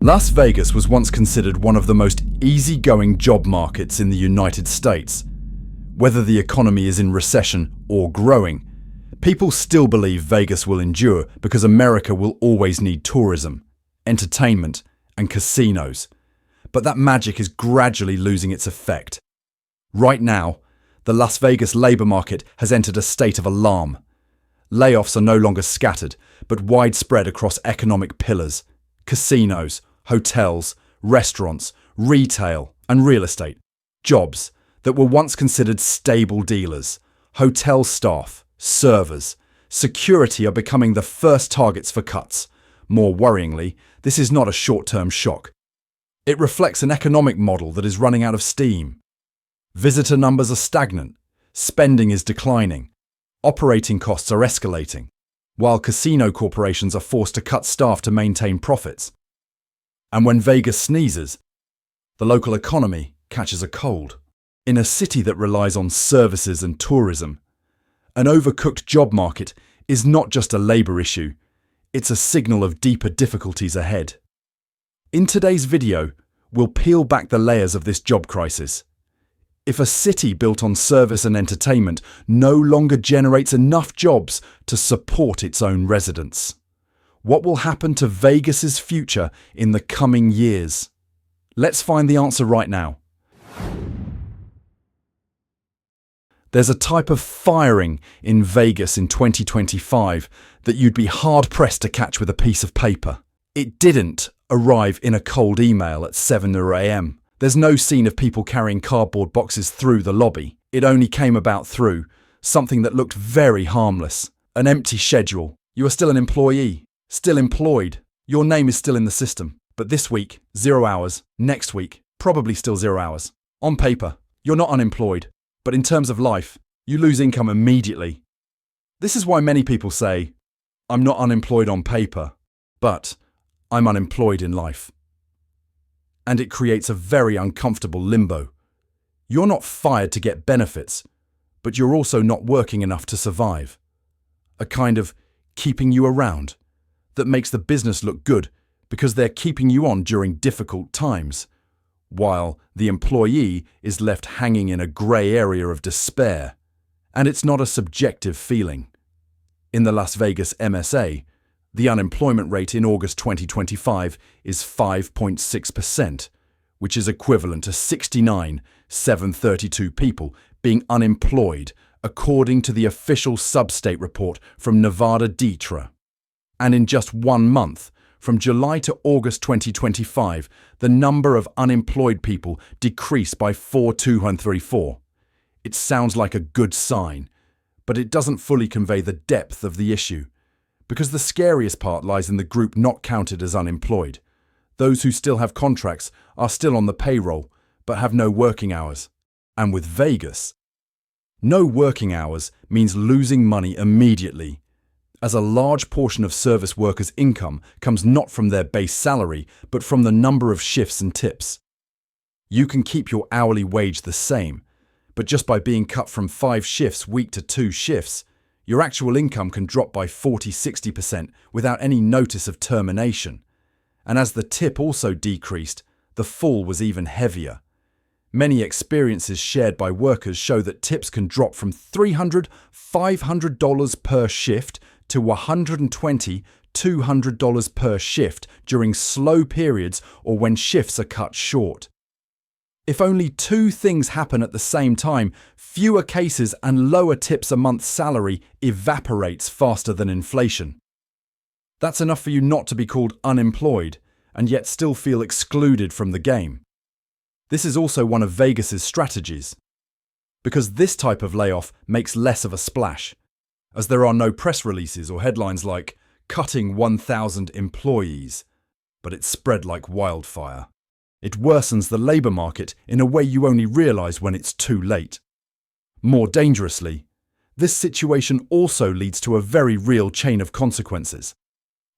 Las Vegas was once considered one of the most easygoing job markets in the United States. Whether the economy is in recession or growing, people still believe Vegas will endure because America will always need tourism, entertainment, and casinos. But that magic is gradually losing its effect. Right now, the Las Vegas labor market has entered a state of alarm. Layoffs are no longer scattered, but widespread across economic pillars: casinos, hotels, restaurants, retail, and real estate. Jobs that were once considered stable dealers, hotel staff, servers, security are becoming the first targets for cuts. More worryingly, this is not a short-term shock. It reflects an economic model that is running out of steam. Visitor numbers are stagnant, spending is declining, operating costs are escalating, while casino corporations are forced to cut staff to maintain profits. And when Vegas sneezes, the local economy catches a cold. In a city that relies on services and tourism, an overcooked job market is not just a labor issue, it's a signal of deeper difficulties ahead. In today's video, we'll peel back the layers of this job crisis. If a city built on service and entertainment no longer generates enough jobs to support its own residents, what will happen to Vegas's future in the coming years? Let's find the answer right now. There's a type of firing in Vegas in 2025 that you'd be hard-pressed to catch with a piece of paper. It didn't arrive in a cold email at 7 a.m. There's no scene of people carrying cardboard boxes through the lobby. It only came about through something that looked very harmless. An empty schedule. You are still an employee, still employed. Your name is still in the system. But this week, 0 hours. Next week, probably still 0 hours. On paper, you're not unemployed. But in terms of life, you lose income immediately. This is why many people say, I'm not unemployed on paper, but I'm unemployed in life. And it creates a very uncomfortable limbo. You're not fired to get benefits, but you're also not working enough to survive. A kind of keeping you around that makes the business look good because they're keeping you on during difficult times, while the employee is left hanging in a grey area of despair. And it's not a subjective feeling. In the Las Vegas MSA, the unemployment rate in August 2025 is 5.6%, which is equivalent to 69,732 people being unemployed, according to the official sub-state report from Nevada DETRA. And in just 1 month, from July to August 2025, the number of unemployed people decreased by 4,234. It sounds like a good sign, but it doesn't fully convey the depth of the issue, because the scariest part lies in the group not counted as unemployed. Those who still have contracts are still on the payroll, but have no working hours. And with Vegas, no working hours means losing money immediately, as a large portion of service workers' income comes not from their base salary, but from the number of shifts and tips. You can keep your hourly wage the same, but just by being cut from 5 shifts week to 2 shifts, your actual income can drop by 40–60% without any notice of termination. And as the tip also decreased, the fall was even heavier. Many experiences shared by workers show that tips can drop from $300, $500 per shift to $120, $200 per shift during slow periods or when shifts are cut short. If only 2 things happen at the same time, fewer cases and lower tips a month's salary evaporates faster than inflation. That's enough for you not to be called unemployed and yet still feel excluded from the game. This is also one of Vegas's strategies, because this type of layoff makes less of a splash, as there are no press releases or headlines like cutting 1,000 employees, but it's spread like wildfire. It worsens the labour market in a way you only realise when it's too late. More dangerously, this situation also leads to a very real chain of consequences.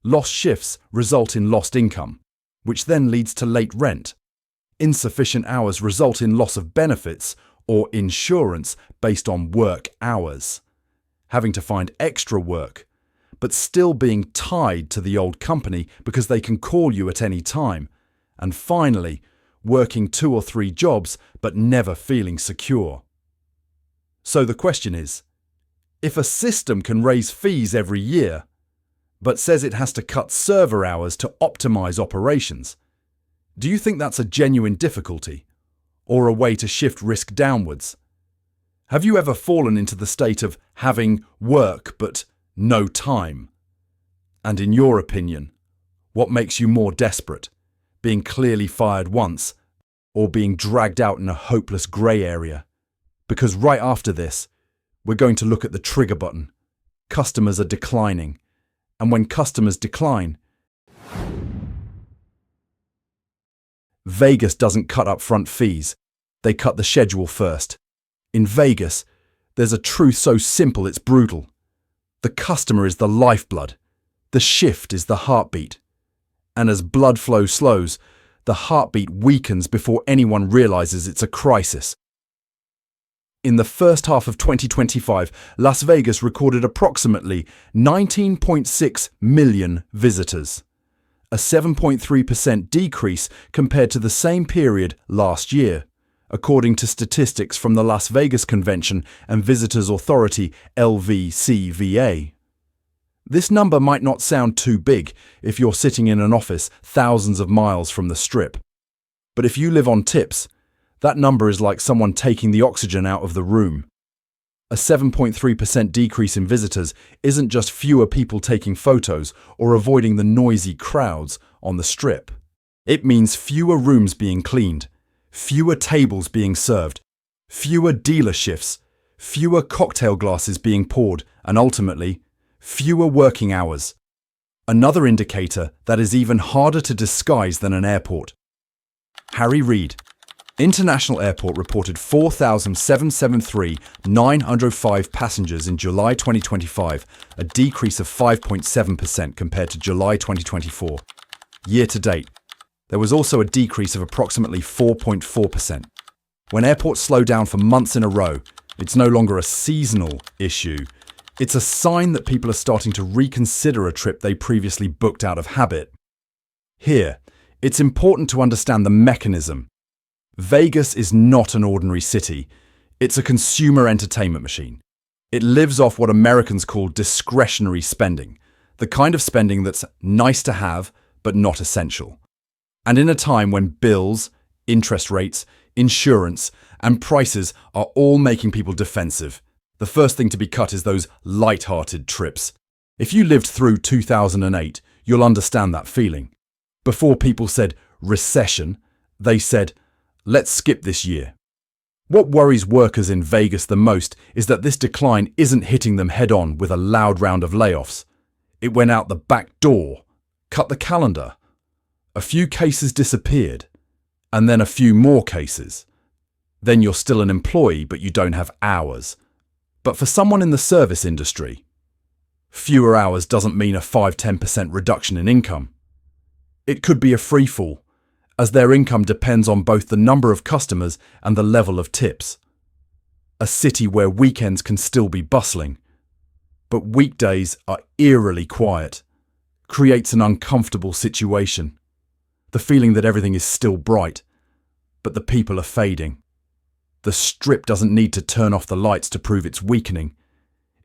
Lost shifts result in lost income, which then leads to late rent. Insufficient hours result in loss of benefits or insurance based on work hours. Having to find extra work, but still being tied to the old company because they can call you at any time. And finally, working 2 or 3 jobs but never feeling secure. So the question is, if a system can raise fees every year, but says it has to cut server hours to optimize operations, do you think that's a genuine difficulty, or a way to shift risk downwards? Have you ever fallen into the state of having work but no time? And in your opinion, what makes you more desperate, being clearly fired once, or being dragged out in a hopeless grey area? Because right after this, we're going to look at the trigger button. Customers are declining. And when customers decline, Vegas doesn't cut upfront fees. They cut the schedule first. In Vegas, there's a truth so simple it's brutal. The customer is the lifeblood. The shift is the heartbeat. And as blood flow slows, the heartbeat weakens before anyone realizes it's a crisis. In the first half of 2025, Las Vegas recorded approximately 19.6 million visitors, a 7.3% decrease compared to the same period last year, according to statistics from the Las Vegas Convention and Visitors Authority (LVCVA). This number might not sound too big if you're sitting in an office thousands of miles from the Strip. But if you live on tips, that number is like someone taking the oxygen out of the room. A 7.3% decrease in visitors isn't just fewer people taking photos or avoiding the noisy crowds on the Strip. It means fewer rooms being cleaned, fewer tables being served, fewer dealer shifts, fewer cocktail glasses being poured, and ultimately, fewer working hours. Another indicator that is even harder to disguise than an airport. Harry Reid International Airport reported 4,773,905 passengers in July 2025, a decrease of 5.7% compared to July 2024. Year to date, there was also a decrease of approximately 4.4%. When airports slow down for months in a row, it's no longer a seasonal issue. It's a sign that people are starting to reconsider a trip they previously booked out of habit. Here, it's important to understand the mechanism. Vegas is not an ordinary city. It's a consumer entertainment machine. It lives off what Americans call discretionary spending, the kind of spending that's nice to have, but not essential. And in a time when bills, interest rates, insurance, and prices are all making people defensive, the first thing to be cut is those light-hearted trips. If you lived through 2008, you'll understand that feeling. Before people said recession, they said, let's skip this year. What worries workers in Vegas the most is that this decline isn't hitting them head-on with a loud round of layoffs. It went out the back door, cut the calendar. A few cases disappeared, and then a few more cases. Then you're still an employee, but you don't have hours. But for someone in the service industry, fewer hours doesn't mean a 5–10% reduction in income. It could be a freefall, as their income depends on both the number of customers and the level of tips. A city where weekends can still be bustling, but weekdays are eerily quiet, creates an uncomfortable situation. The feeling that everything is still bright, but the people are fading. The Strip doesn't need to turn off the lights to prove it's weakening.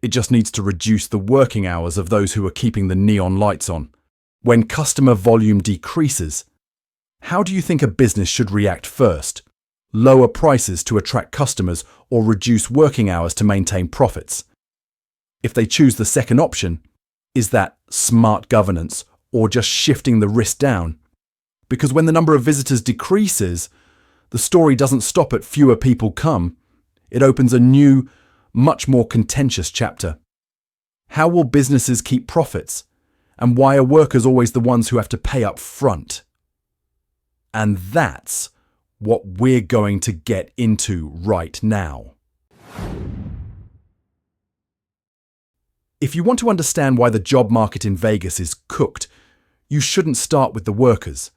It just needs to reduce the working hours of those who are keeping the neon lights on. When customer volume decreases, how do you think a business should react first? Lower prices to attract customers or reduce working hours to maintain profits? If they choose the second option, is that smart governance or just shifting the risk down? Because when the number of visitors decreases, the story doesn't stop at fewer people come. It opens a new, much more contentious chapter. How will businesses keep profits? And why are workers always the ones who have to pay up front? And that's what we're going to get into right now. If you want to understand why the job market in Vegas is cooked, you shouldn't start with the workers.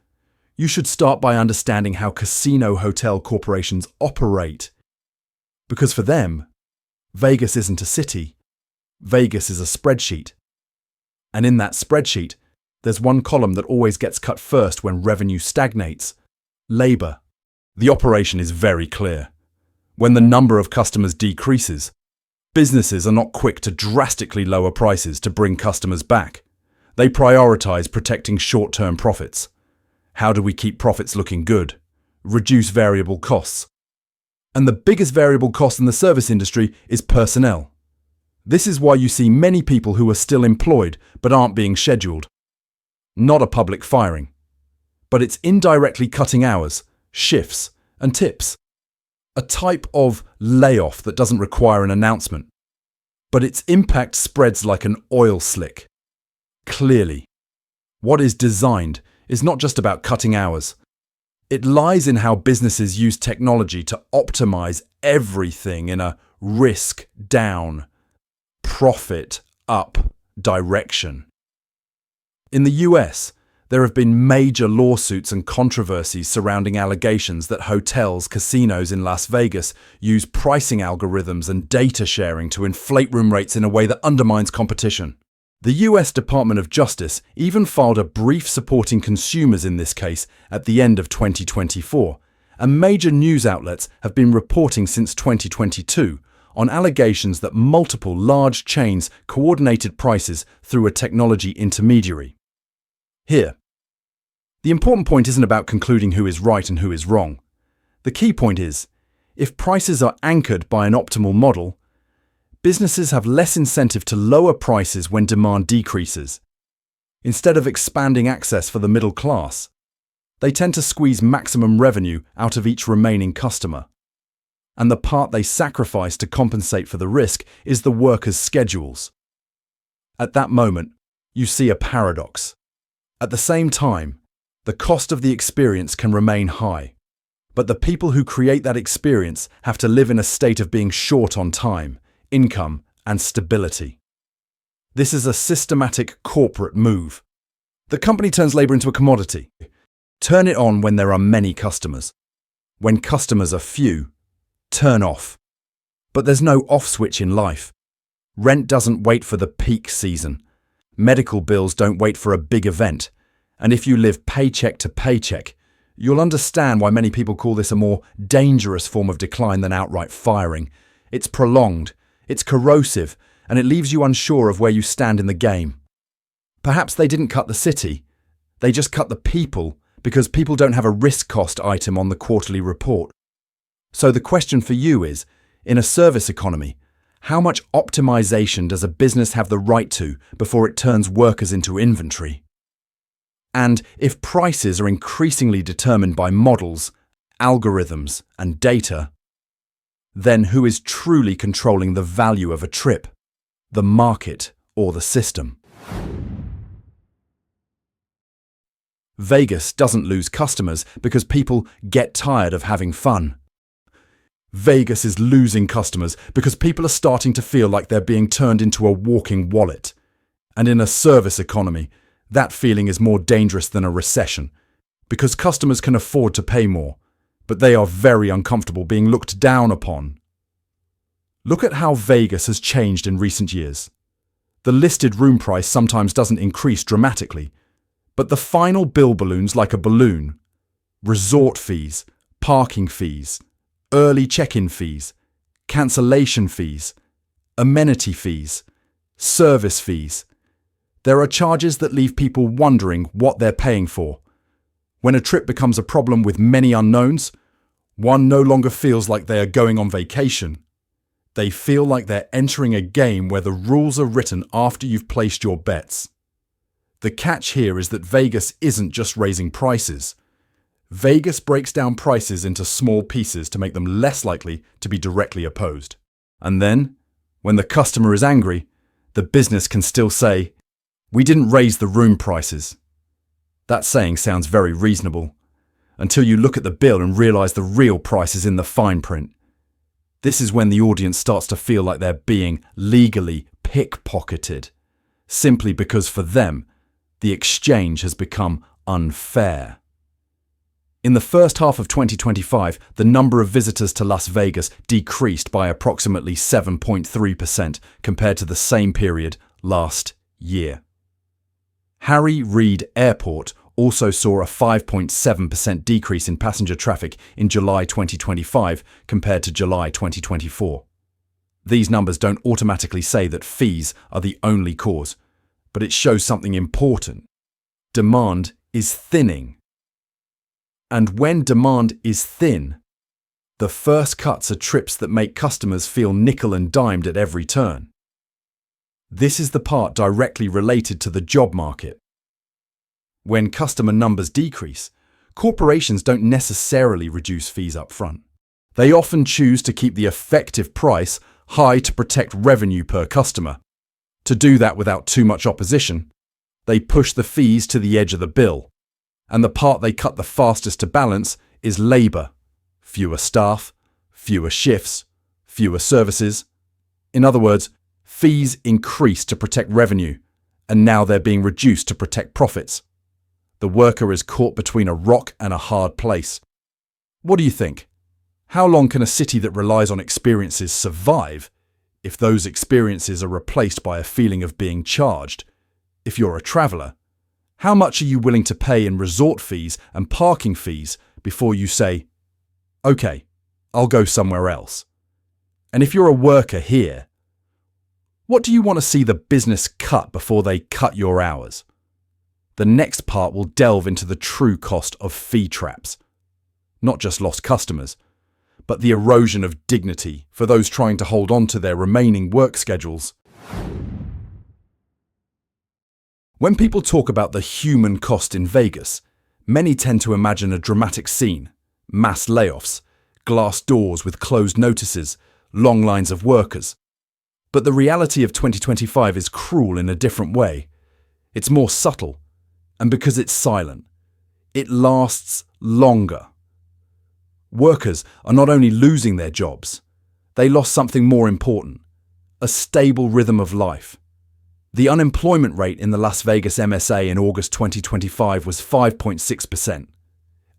You should start by understanding how casino hotel corporations operate. Because for them, Vegas isn't a city. Vegas is a spreadsheet. And in that spreadsheet, there's one column that always gets cut first when revenue stagnates: labor. The operation is very clear. When the number of customers decreases, businesses are not quick to drastically lower prices to bring customers back. They prioritize protecting short-term profits. How do we keep profits looking good? Reduce variable costs. And the biggest variable cost in the service industry is personnel. This is why you see many people who are still employed but aren't being scheduled. Not a public firing, but it's indirectly cutting hours, shifts, and tips. A type of layoff that doesn't require an announcement, but its impact spreads like an oil slick. Clearly, what is designed is not just about cutting hours. It lies in how businesses use technology to optimize everything in a risk down, profit up direction. In the US, there have been major lawsuits and controversies surrounding allegations that hotels, casinos in Las Vegas use pricing algorithms and data sharing to inflate room rates in a way that undermines competition. The US Department of Justice even filed a brief supporting consumers in this case at the end of 2024, and major news outlets have been reporting since 2022 on allegations that multiple large chains coordinated prices through a technology intermediary. Here, the important point isn't about concluding who is right and who is wrong. The key point is, if prices are anchored by an optimal model, businesses have less incentive to lower prices when demand decreases. Instead of expanding access for the middle class, they tend to squeeze maximum revenue out of each remaining customer. And the part they sacrifice to compensate for the risk is the workers' schedules. At that moment, you see a paradox. At the same time, the cost of the experience can remain high, but the people who create that experience have to live in a state of being short on time, income, and stability. This is a systematic corporate move. The company turns labor into a commodity. Turn it on when there are many customers. When customers are few, turn off. But there's no off switch in life. Rent doesn't wait for the peak season. Medical bills don't wait for a big event. And if you live paycheck to paycheck, you'll understand why many people call this a more dangerous form of decline than outright firing. It's prolonged, it's corrosive, and it leaves you unsure of where you stand in the game. Perhaps they didn't cut the city, they just cut the people because people don't have a risk cost item on the quarterly report. So the question for you is, in a service economy, how much optimization does a business have the right to before it turns workers into inventory? And if prices are increasingly determined by models, algorithms, and data, then who is truly controlling the value of a trip? The market or the system? Vegas doesn't lose customers because people get tired of having fun. Vegas is losing customers because people are starting to feel like they're being turned into a walking wallet. And in a service economy, that feeling is more dangerous than a recession, because customers can afford to pay more, but they are very uncomfortable being looked down upon. Look at how Vegas has changed in recent years. The listed room price sometimes doesn't increase dramatically, but the final bill balloons like a balloon. Resort fees, parking fees, early check-in fees, cancellation fees, amenity fees, service fees. There are charges that leave people wondering what they're paying for. When a trip becomes a problem with many unknowns, one no longer feels like they are going on vacation. They feel like they're entering a game where the rules are written after you've placed your bets. The catch here is that Vegas isn't just raising prices. Vegas breaks down prices into small pieces to make them less likely to be directly opposed. And then, when the customer is angry, the business can still say, "We didn't raise the room prices." That saying sounds very reasonable, until you look at the bill and realize the real price is in the fine print. This is when the audience starts to feel like they're being legally pickpocketed, simply because for them, the exchange has become unfair. In the first half of 2025, the number of visitors to Las Vegas decreased by approximately 7.3% compared to the same period last year. Harry Reid Airport also saw a 5.7% decrease in passenger traffic in July 2025 compared to July 2024. These numbers don't automatically say that fees are the only cause, but it shows something important. Demand is thinning. And when demand is thin, the first cuts are trips that make customers feel nickel and dimed at every turn. This is the part directly related to the job market. When customer numbers decrease, corporations don't necessarily reduce fees up front. They often choose to keep the effective price high to protect revenue per customer. To do that without too much opposition, they push the fees to the edge of the bill. And the part they cut the fastest to balance is labour. Fewer staff, fewer shifts, fewer services. In other words, fees increase to protect revenue, and now they're being reduced to protect profits. The worker is caught between a rock and a hard place. What do you think? How long can a city that relies on experiences survive if those experiences are replaced by a feeling of being charged? If you're a traveller, how much are you willing to pay in resort fees and parking fees before you say, "Okay, I'll go somewhere else"? And if you're a worker here, what do you want to see the business cut before they cut your hours? The next part will delve into the true cost of fee traps. Not just lost customers, but the erosion of dignity for those trying to hold on to their remaining work schedules. When people talk about the human cost in Vegas, many tend to imagine a dramatic scene, mass layoffs, glass doors with closed notices, long lines of workers. But the reality of 2025 is cruel in a different way. It's more subtle, and because it's silent, it lasts longer. Workers are not only losing their jobs, they lost something more important, a stable rhythm of life. The unemployment rate in the Las Vegas MSA in August 2025 was 5.6%,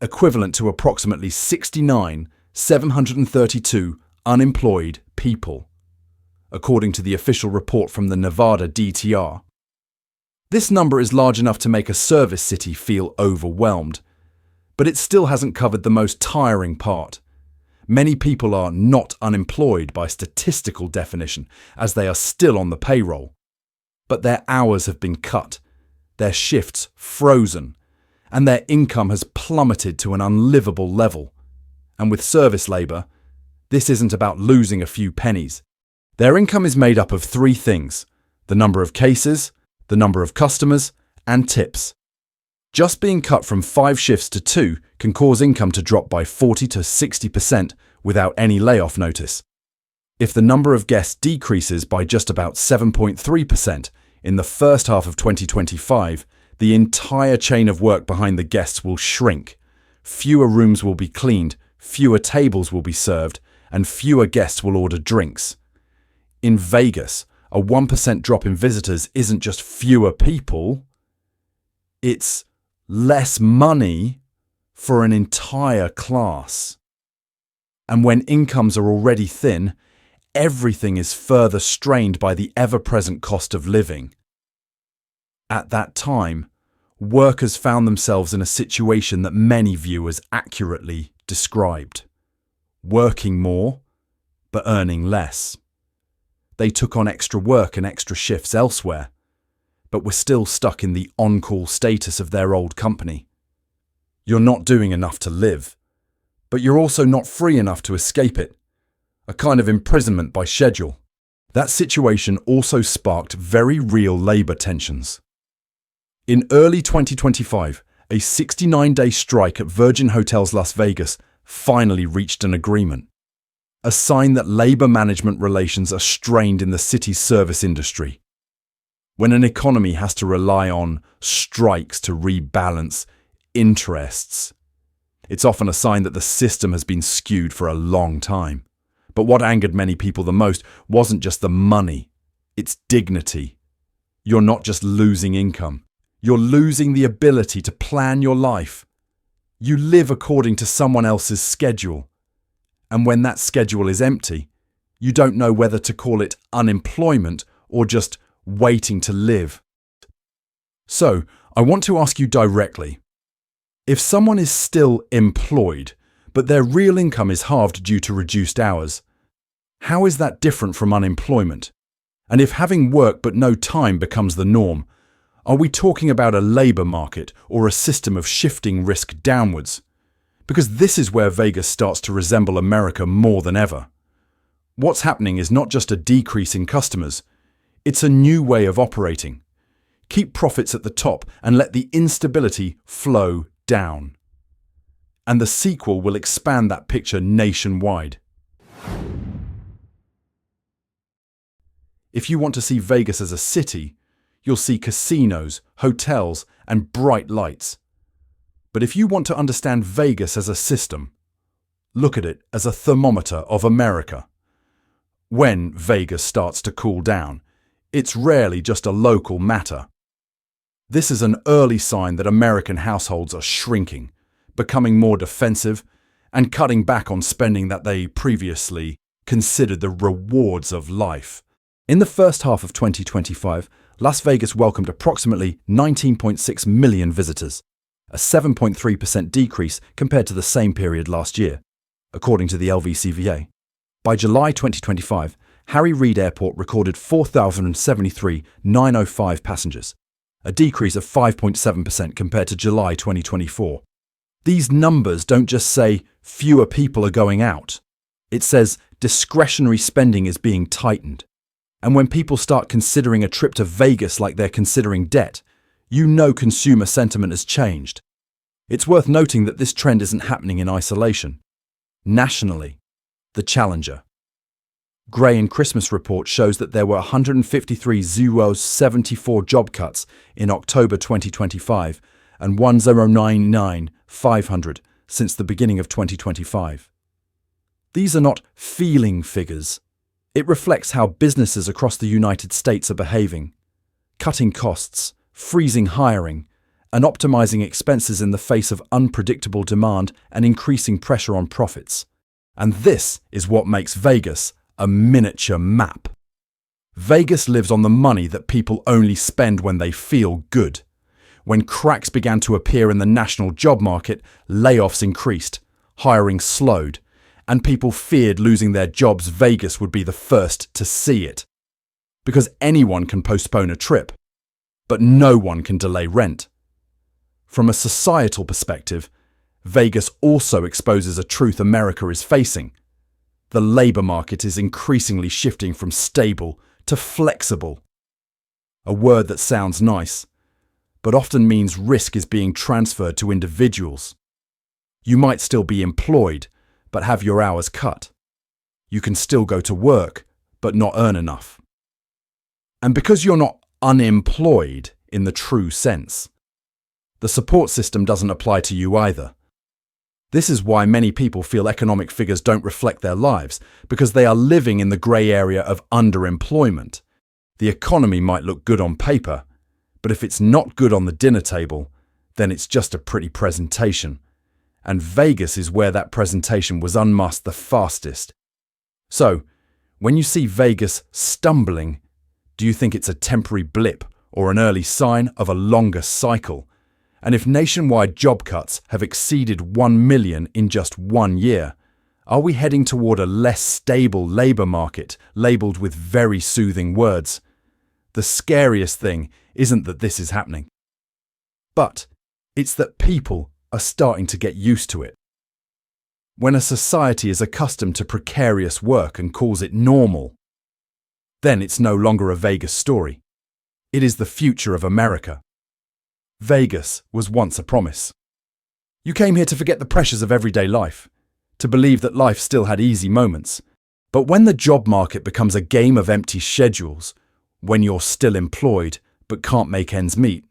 equivalent to approximately 69,732 unemployed people, according to the official report from the Nevada DTR. This number is large enough to make a service city feel overwhelmed, but it still hasn't covered the most tiring part. Many people are not unemployed by statistical definition, as they are still on the payroll. But their hours have been cut, their shifts frozen, and their income has plummeted to an unlivable level. And with service labour, this isn't about losing a few pennies. Their income is made up of three things: the number of cases, the number of customers, and tips. Just being cut from 5 shifts to 2 can cause income to drop by 40 to 60% without any layoff notice. If the number of guests decreases by just about 7.3% in the first half of 2025, the entire chain of work behind the guests will shrink. Fewer rooms will be cleaned, fewer tables will be served, and fewer guests will order drinks. In Vegas, a 1% drop in visitors isn't just fewer people, it's less money for an entire class. And when incomes are already thin, everything is further strained by the ever-present cost of living. At that time, workers found themselves in a situation that many viewers accurately described: working more, but earning less. They took on extra work and extra shifts elsewhere, but were still stuck in the on-call status of their old company. You're not doing enough to live, but you're also not free enough to escape it. A kind of imprisonment by schedule. That situation also sparked very real labour tensions. In early 2025, a 69-day strike at Virgin Hotels Las Vegas finally reached an agreement, a sign that labour management relations are strained in the city's service industry. When an economy has to rely on strikes to rebalance interests, it's often a sign that the system has been skewed for a long time. But what angered many people the most wasn't just the money, it's dignity. You're not just losing income, you're losing the ability to plan your life. You live according to someone else's schedule. And when that schedule is empty, you don't know whether to call it unemployment or just waiting to live. So, I want to ask you directly, if someone is still employed, but their real income is halved due to reduced hours, how is that different from unemployment? And if having work but no time becomes the norm, are we talking about a labour market or a system of shifting risk downwards? Because this is where Vegas starts to resemble America more than ever. What's happening is not just a decrease in customers, it's a new way of operating. Keep profits at the top and let the instability flow down. And the sequel will expand that picture nationwide. If you want to see Vegas as a city, you'll see casinos, hotels, and bright lights. But if you want to understand Vegas as a system, look at it as a thermometer of America. When Vegas starts to cool down, it's rarely just a local matter. This is an early sign that American households are shrinking, becoming more defensive, and cutting back on spending that they previously considered the rewards of life. In the first half of 2025, Las Vegas welcomed approximately 19.6 million visitors, a 7.3% decrease compared to the same period last year, according to the LVCVA. By July 2025, Harry Reid Airport recorded 4,073,905 passengers, a decrease of 5.7% compared to July 2024. These numbers don't just say fewer people are going out. It says discretionary spending is being tightened. And when people start considering a trip to Vegas like they're considering debt, you know consumer sentiment has changed. It's worth noting that this trend isn't happening in isolation. Nationally, the Challenger Gray and Christmas report shows that there were 153,074 job cuts in October 2025 and 1,099,500 since the beginning of 2025. These are not feeling figures. It reflects how businesses across the United States are behaving, cutting costs, freezing hiring, and optimizing expenses in the face of unpredictable demand and increasing pressure on profits. And this is what makes Vegas a miniature map. Vegas lives on the money that people only spend when they feel good. When cracks began to appear in the national job market, layoffs increased, hiring slowed, and people feared losing their jobs. Vegas would be the first to see it. Because anyone can postpone a trip, but no one can delay rent. From a societal perspective, Vegas also exposes a truth America is facing. The labour market is increasingly shifting from stable to flexible. A word that sounds nice, but often means risk is being transferred to individuals. You might still be employed, but have your hours cut. You can still go to work, but not earn enough. And because you're not unemployed in the true sense, the support system doesn't apply to you either. This is why many people feel economic figures don't reflect their lives, because they are living in the grey area of underemployment. The economy might look good on paper, but if it's not good on the dinner table, then it's just a pretty presentation. And Vegas is where that presentation was unmasked the fastest. So, when you see Vegas stumbling, do you think it's a temporary blip or an early sign of a longer cycle? And if nationwide job cuts have exceeded 1 million in just 1 year, are we heading toward a less stable labour market labelled with very soothing words? The scariest thing isn't that this is happening, but it's that people are starting to get used to it. When a society is accustomed to precarious work and calls it normal, then it's no longer a Vegas story. It is the future of America. Vegas was once a promise. You came here to forget the pressures of everyday life, to believe that life still had easy moments. But when the job market becomes a game of empty schedules, when you're still employed but can't make ends meet,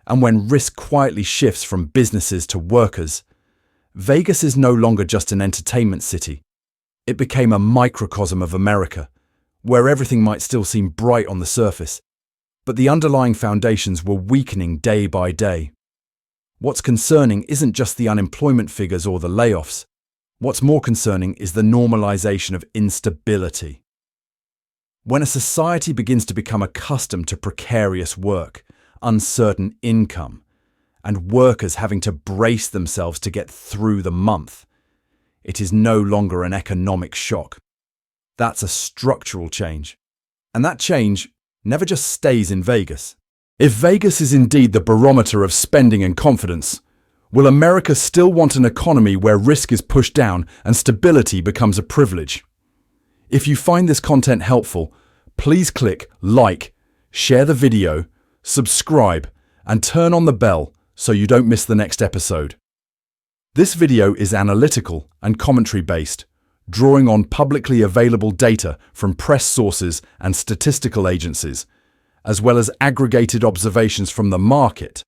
and when risk quietly shifts from businesses to workers, Vegas is no longer just an entertainment city. It became a microcosm of America, where everything might still seem bright on the surface, but the underlying foundations were weakening day by day. What's concerning isn't just the unemployment figures or the layoffs. What's more concerning is the normalization of instability. When a society begins to become accustomed to precarious work, uncertain income, and workers having to brace themselves to get through the month. It is no longer an economic shock. That's a structural change. And that change never just stays in Vegas. If Vegas is indeed the barometer of spending and confidence, will America still want an economy where risk is pushed down and stability becomes a privilege? If you find this content helpful, please click like, share the video, subscribe, and turn on the bell so you don't miss the next episode. This video is analytical and commentary based, drawing on publicly available data from press sources and statistical agencies, as well as aggregated observations from the market.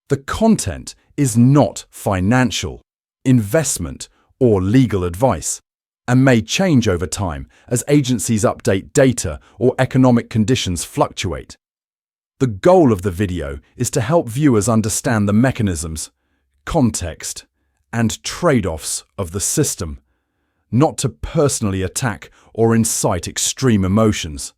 The content is not financial, investment, or legal advice, and may change over time as agencies update data or economic conditions fluctuate. The goal of the video is to help viewers understand the mechanisms, context, and trade-offs of the system, not to personally attack or incite extreme emotions.